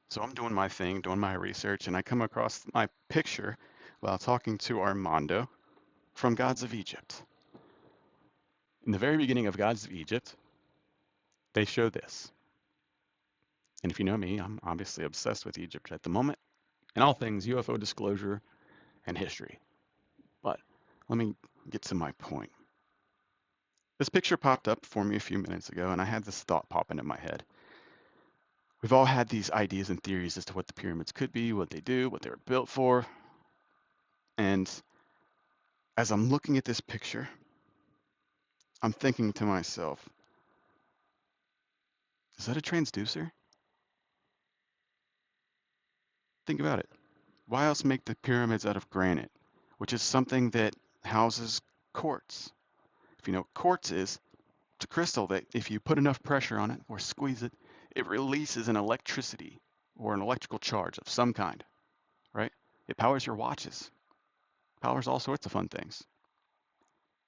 So I'm doing my thing, doing my research, and I come across my picture while talking to Armando from Gods of Egypt. In the very beginning of Gods of Egypt, they show this. And if you know me, I'm obviously obsessed with Egypt at the moment and all things UFO disclosure and history. But let me get to my point. This picture popped up for me a few minutes ago, and I had this thought pop into my head. We've all had these ideas and theories as to what the pyramids could be, what they do, what they were built for. And as I'm looking at this picture, I'm thinking to myself, is that a transducer? Think about it. Why else make the pyramids out of granite, which is something that houses quartz? If you know what quartz is, it's a crystal that if you put enough pressure on it or squeeze it, it releases an electricity or an electrical charge of some kind, right? It powers your watches, powers all sorts of fun things.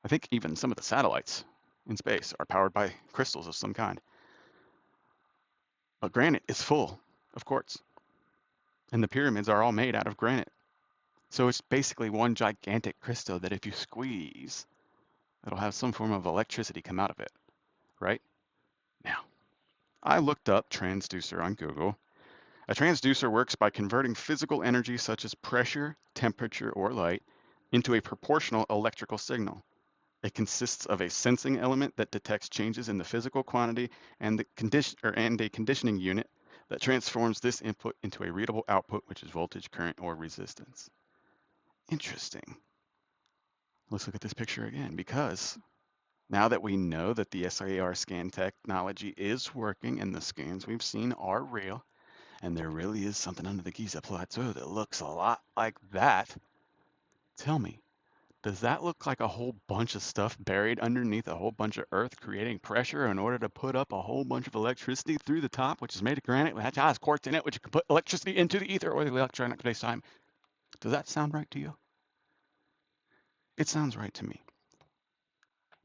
I think even some of the satellites in space are powered by crystals of some kind. But granite is full of quartz, and the pyramids are all made out of granite. So it's basically one gigantic crystal that if you squeeze, it'll have some form of electricity come out of it, right? Now, I looked up transducer on Google. A transducer works by converting physical energy such as pressure, temperature, or light into a proportional electrical signal. It consists of a sensing element that detects changes in the physical quantity and a conditioning unit that transforms this input into a readable output, which is voltage, current, or resistance. Interesting. Let's look at this picture again, because now that we know that the SIR scan technology is working and the scans we've seen are real, and there really is something under the Giza Plateau that looks a lot like that, tell me, does that look like a whole bunch of stuff buried underneath a whole bunch of earth creating pressure in order to put up a whole bunch of electricity through the top, which is made of granite, which has quartz in it, which you can put electricity into the ether or the electronic space-time? Does that sound right to you? It sounds right to me.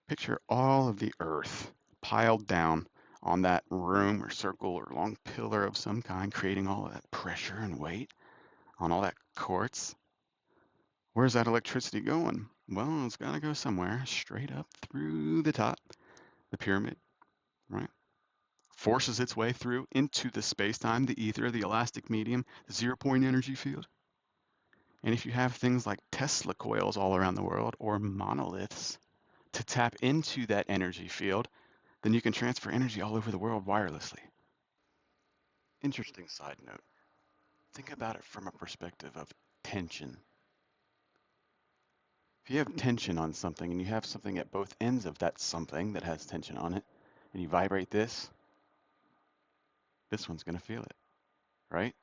Picture all of the earth piled down on that room or circle or long pillar of some kind, creating all of that pressure and weight on all that quartz. Where's that electricity going? Well, it's got to go somewhere, straight up through the top, the pyramid, right? Forces its way through into the space-time, the ether, the elastic medium, the zero-point energy field. And if you have things like Tesla coils all around the world or monoliths to tap into that energy field, then you can transfer energy all over the world wirelessly. Interesting side note. Think about it from a perspective of tension. If you have tension on something and you have something at both ends of that something that has tension on it, and you vibrate this one's going to feel it, right?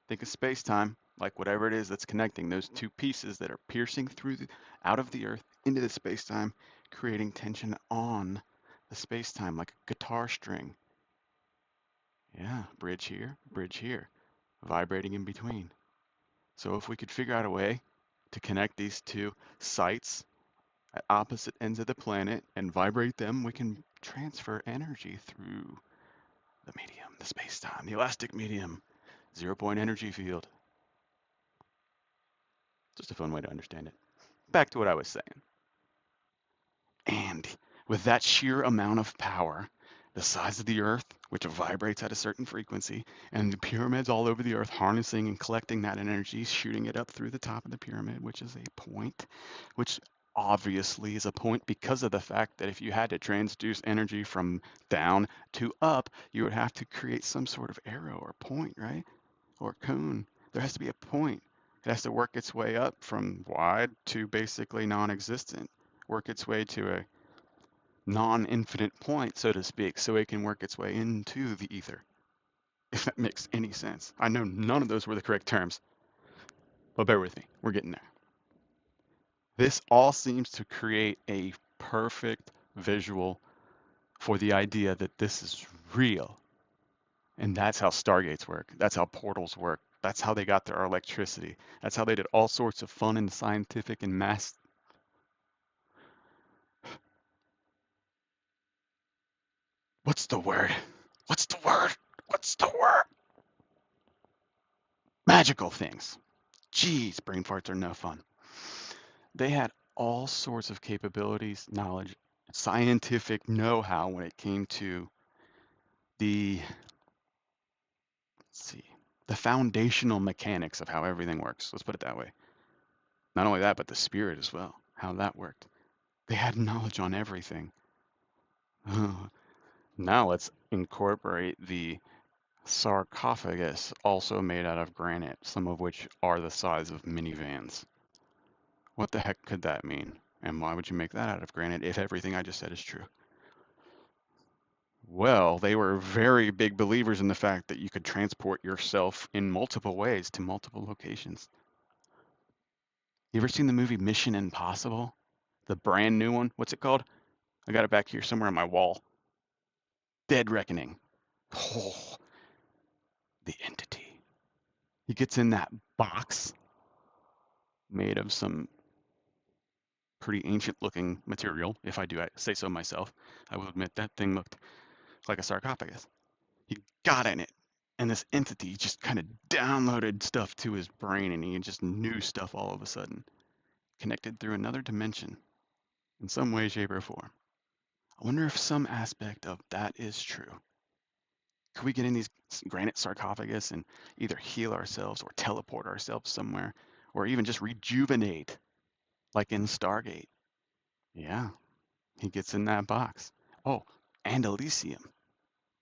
Think of space-time, like whatever it is that's connecting those two pieces that are piercing through out of the earth into the space-time, creating tension on the space-time like a guitar string. Yeah, bridge here, vibrating in between. So if we could figure out a way to connect these two sites at opposite ends of the planet and vibrate them, we can transfer energy through the medium, the space-time, the elastic medium, zero-point energy field. Just a fun way to understand it. Back to what I was saying. And with that sheer amount of power, the size of the Earth, which vibrates at a certain frequency, and the pyramids all over the Earth harnessing and collecting that energy, shooting it up through the top of the pyramid, which is a point, which obviously is a point because of the fact that if you had to transduce energy from down to up, you would have to create some sort of arrow or point, right? Or cone. There has to be a point. It has to work its way up from wide to basically non-existent, work its way to a non-infinite point, so to speak, so it can work its way into the ether, if that makes any sense. I know none of those were the correct terms, but bear with me, we're getting there. This all seems to create a perfect visual for the idea that this is real. And that's how stargates work. That's how portals work. That's how they got their electricity. That's how they did all sorts of fun and scientific and mass. What's the word? What's the word? What's the word? Magical things. Jeez, brain farts are no fun. They had all sorts of capabilities, knowledge, scientific know-how when it came to the, let's see, the foundational mechanics of how everything works. Let's put it that way. Not only that, but the spirit as well, how that worked. They had knowledge on everything. Now let's incorporate the sarcophagus, also made out of granite, some of which are the size of minivans. What the heck could that mean? And why would you make that out of granite if everything I just said is true? Well, they were very big believers in the fact that you could transport yourself in multiple ways to multiple locations. You ever seen the movie Mission Impossible? The brand new one? What's it called? I got it back here somewhere on my wall. Dead Reckoning. Oh, the entity. He gets in that box made of some pretty ancient looking material, if I do say so myself. I will admit that thing looked like a sarcophagus. He got in it, and this entity just kind of downloaded stuff to his brain, and he just knew stuff all of a sudden, connected through another dimension in some way, shape, or form. I wonder if some aspect of that is true. Could we get in these granite sarcophagus and either heal ourselves or teleport ourselves somewhere, or even just rejuvenate, like in Stargate? Yeah, he gets in that box. Oh, and Elysium,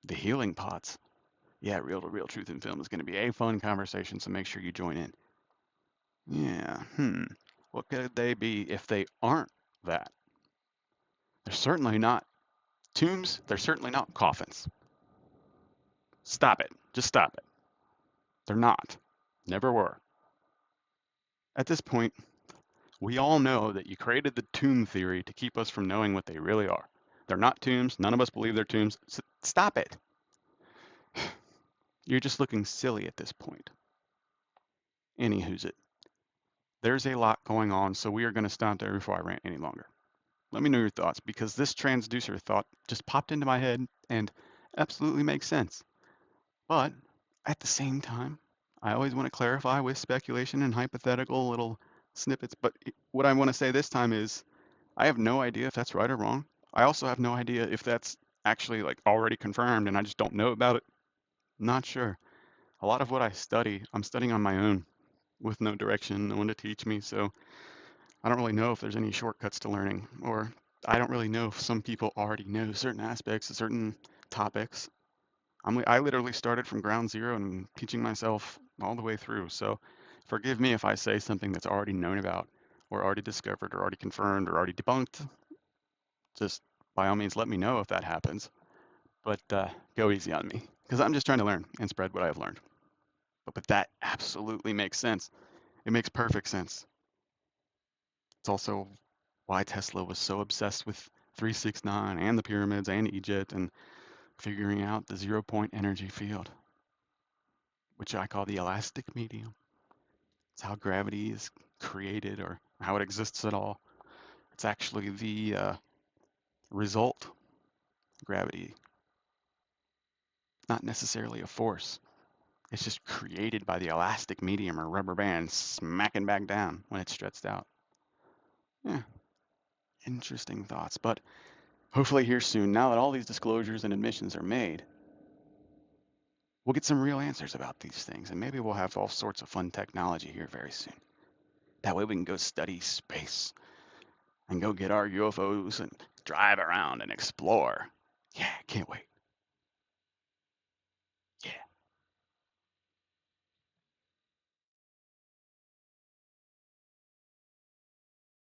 the healing pots. Yeah, Real to Real Truth in Film is going to be a fun conversation, so make sure you join in. Yeah, what could they be if they aren't that? They're certainly not tombs, they're certainly not coffins. Stop it. Just stop it. They're not. Never were. At this point, we all know that you created the tomb theory to keep us from knowing what they really are. They're not tombs. None of us believe they're tombs. Stop it. You're just looking silly at this point. Anywho's it. There's a lot going on, so we are going to stop there before I rant any longer. Let me know your thoughts, because this transducer thought just popped into my head and absolutely makes sense. But at the same time, I always want to clarify with speculation and hypothetical little snippets. But what I want to say this time is I have no idea if that's right or wrong. I also have no idea if that's actually like already confirmed and I just don't know about it. Not sure. A lot of what I study, I'm studying on my own with no direction, no one to teach me. So I don't really know if there's any shortcuts to learning, or I don't really know if some people already know certain aspects of certain topics. I literally started from ground zero and teaching myself all the way through. So forgive me if I say something that's already known about, or already discovered, or already confirmed, or already debunked. Just by all means, let me know if that happens. But go easy on me, because I'm just trying to learn and spread what I've learned. But that absolutely makes sense. It makes perfect sense. It's also why Tesla was so obsessed with 369 and the pyramids and Egypt and figuring out the 0 point energy field, which I call the elastic medium. It's how gravity is created, or how it exists at all. It's actually the result. Gravity, not necessarily a force. It's just created by the elastic medium or rubber band smacking back down when it's stretched out. Yeah, interesting thoughts. But hopefully here soon, now that all these disclosures and admissions are made, we'll get some real answers about these things, and maybe we'll have all sorts of fun technology here very soon. That way we can go study space and go get our UFOs and drive around and explore. Yeah, can't wait.